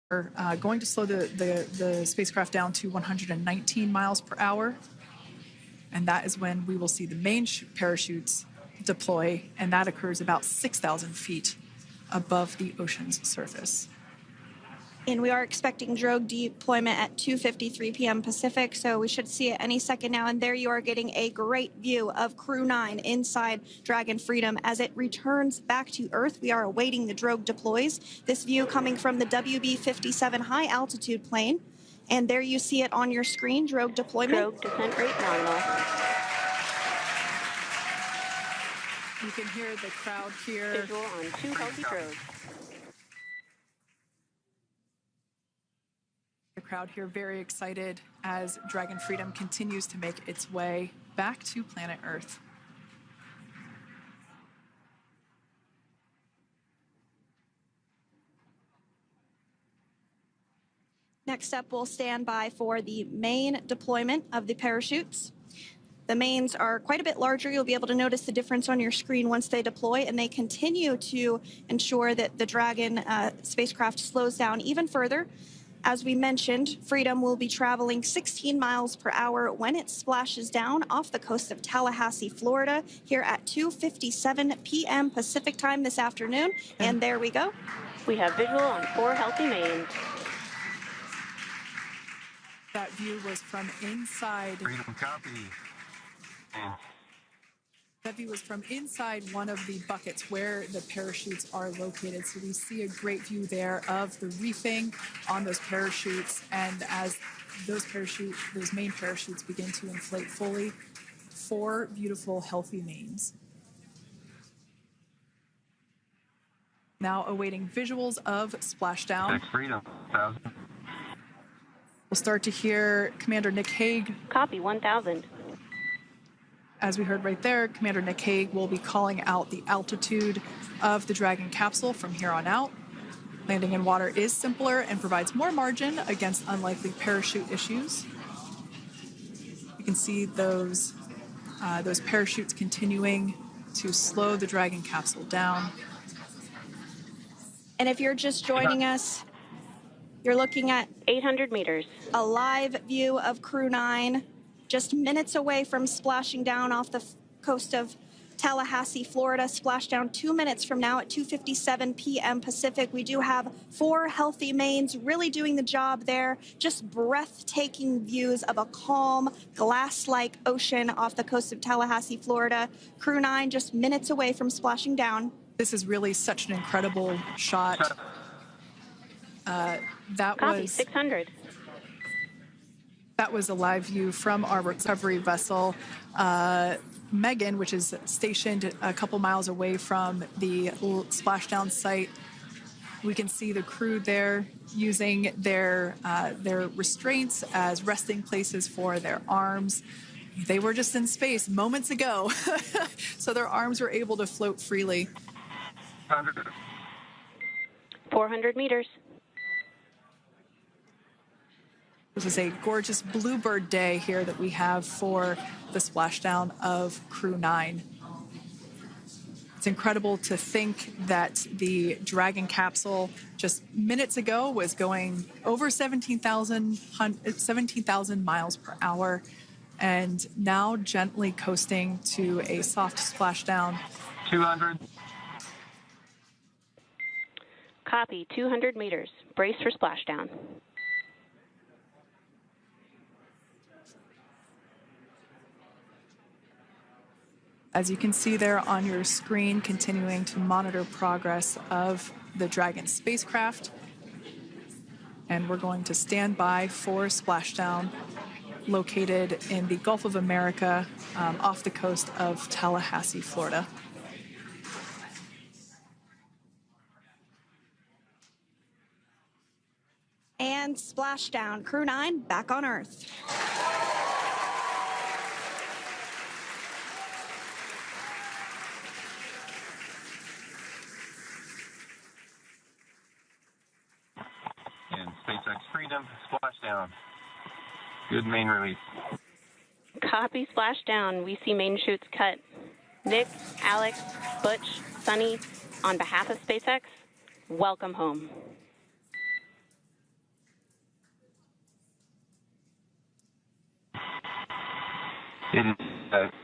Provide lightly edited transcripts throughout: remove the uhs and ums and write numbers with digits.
We're going to slow the spacecraft down to 119 miles per hour. And that is when we will see the main parachutes deploy, and that occurs about 6,000 feet above the ocean's surface. And we are expecting drogue deployment at 2:53 p.m. Pacific, so we should see it any second now. And there you are getting a great view of Crew 9 inside Dragon Freedom as it returns back to Earth. We are awaiting the drogue deploys. This view coming from the WB-57 high altitude plane. And there you see it on your screen, drogue deployment. Drogue descent rate nominal. You can hear the crowd here. Visual on 2 healthy drogues. The crowd here very excited as Dragon Freedom continues to make its way back to planet Earth. Next up, we'll stand by for the main deployment of the parachutes. The mains are quite a bit larger. You'll be able to notice the difference on your screen once they deploy, and they continue to ensure that the Dragon spacecraft slows down even further. As we mentioned, Freedom will be traveling 16 miles per hour when it splashes down off the coast of Tallahassee, Florida, here at 2:57 p.m. Pacific time this afternoon. And there we go. We have visual on 4 healthy mains. That view was from inside. Freedom copy. That view was from inside one of the buckets where the parachutes are located. So we see a great view there of the reefing on those parachutes. And as those main parachutes begin to inflate fully, 4 beautiful, healthy mains. Now awaiting visuals of splashdown. Next Freedom, 1,000. We'll start to hear Commander Nick Hague. Copy, 1,000. As we heard right there, Commander Nick Hague will be calling out the altitude of the Dragon capsule from here on out. Landing in water is simpler and provides more margin against unlikely parachute issues. You can see those parachutes continuing to slow the Dragon capsule down. And if you're just joining us, you're looking at 800 meters. A live view of Crew 9, just minutes away from splashing down off the coast of Tallahassee, Florida. Splashdown 2 minutes from now at 2:57 p.m. Pacific. We do have 4 healthy mains really doing the job there. Just breathtaking views of a calm, glass-like ocean off the coast of Tallahassee, Florida. Crew 9 just minutes away from splashing down. This is really such an incredible shot. Copy, 600. That was a live view from our recovery vessel, Megan, which is stationed a couple miles away from the splashdown site. We can see the crew there using their restraints as resting places for their arms. They were just in space moments ago, so their arms were able to float freely. 400 meters. This is a gorgeous bluebird day here that we have for the splashdown of Crew 9. It's incredible to think that the Dragon capsule just minutes ago was going over 17,000 miles per hour and now gently coasting to a soft splashdown. 200. Copy, 200 meters. Brace for splashdown. As you can see there on your screen, continuing to monitor progress of the Dragon spacecraft. And we're going to stand by for splashdown located in the Gulf of America off the coast of Tallahassee, Florida. And splashdown. Crew 9 back on Earth. And SpaceX Freedom, splashdown. Good main release. Copy, splashdown. We see main chutes cut. Nick, Alex, Butch, Sunny, on behalf of SpaceX, welcome home. It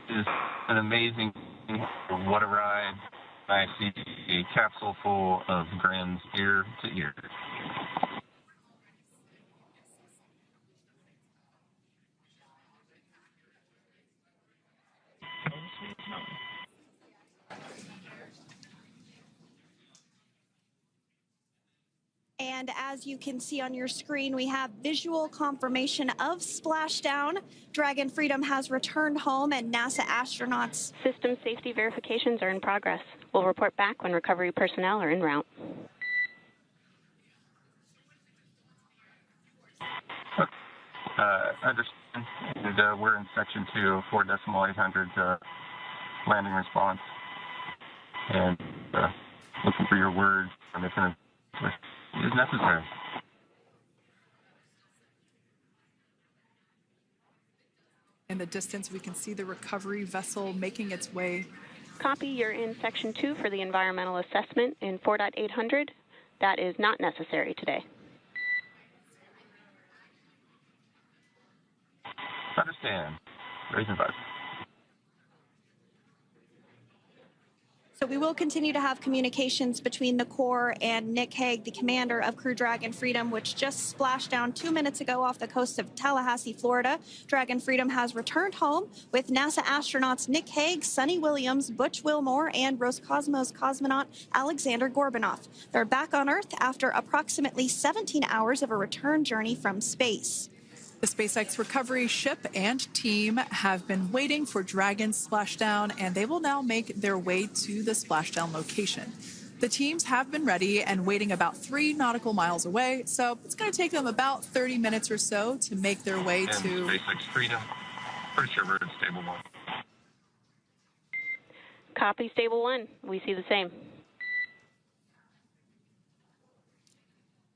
is an amazing what a ride. I see a capsule full of grins ear to ear. And as you can see on your screen, we have visual confirmation of splashdown. Dragon Freedom has returned home, and NASA astronauts. System safety verifications are in progress. We'll report back when recovery personnel are en route. Understand. And we're in section 2, 4.800 landing response. And looking for your word on if it is necessary. In the distance, we can see the recovery vessel making its way. Copy, you're in section 2 for the environmental assessment in 4.800. That is not necessary today. Understand. Raising button. So we will continue to have communications between the Corps and Nick Hague, the commander of Crew Dragon Freedom, which just splashed down 2 minutes ago off the coast of Tallahassee, Florida. Dragon Freedom has returned home with NASA astronauts Nick Hague, Sonny Williams, Butch Wilmore, and Roscosmos cosmonaut Alexander Gorbunov. They're back on Earth after approximately 17 hours of a return journey from space. The SpaceX recovery ship and team have been waiting for Dragon's splashdown, and they will now make their way to the splashdown location. The teams have been ready and waiting about 3 nautical miles away, so it's going to take them about 30 minutes or so to make their way and to SpaceX Freedom. Pretty sure we're in stable 1. Copy, stable 1. We see the same.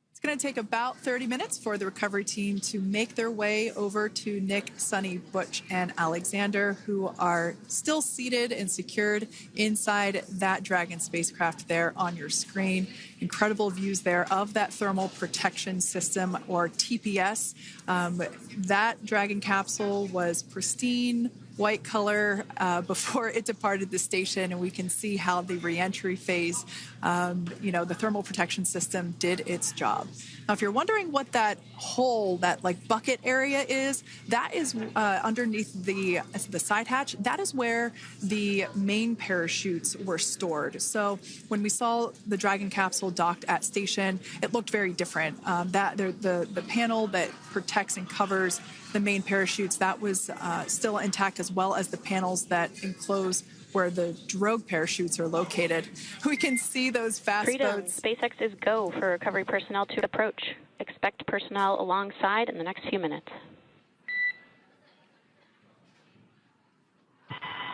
It's going to take about 30 minutes for the recovery team to make their way over to Nick, Sonny, Butch, and Alexander, who are still seated and secured inside that Dragon spacecraft there on your screen. Incredible views there of that thermal protection system, or TPS. That Dragon capsule was pristine, white color before it departed the station, and we can see how the reentry phase, the thermal protection system did its job. Now, if you're wondering what that hole, that like bucket area is, that is underneath the side hatch. That is where the main parachutes were stored. So when we saw the Dragon capsule docked at station, it looked very different. The panel that protects and covers the main parachutes, that was still intact, as well as the panels that enclose where the drogue parachutes are located. We can see those fast Freedom, boats. SpaceX is go for recovery personnel to approach. Expect personnel alongside in the next few minutes.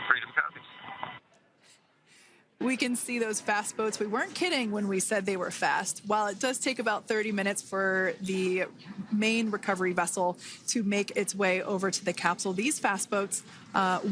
Freedom copies. We can see those fast boats. We weren't kidding when we said they were fast. While it does take about 30 minutes for the main recovery vessel to make its way over to the capsule, these fast boats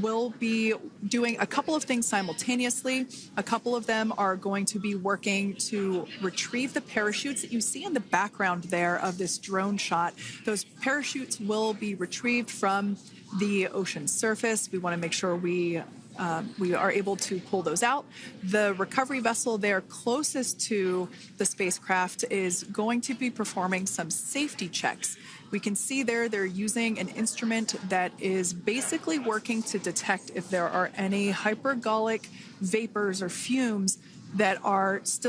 will be doing a couple of things simultaneously. A couple of them are going to be working to retrieve the parachutes that you see in the background there of this drone shot. Those parachutes will be retrieved from the ocean surface. We want to make sure we are able to pull those out. The recovery vessel there closest to the spacecraft is going to be performing some safety checks. We can see there they're using an instrument that is basically working to detect if there are any hypergolic vapors or fumes that are still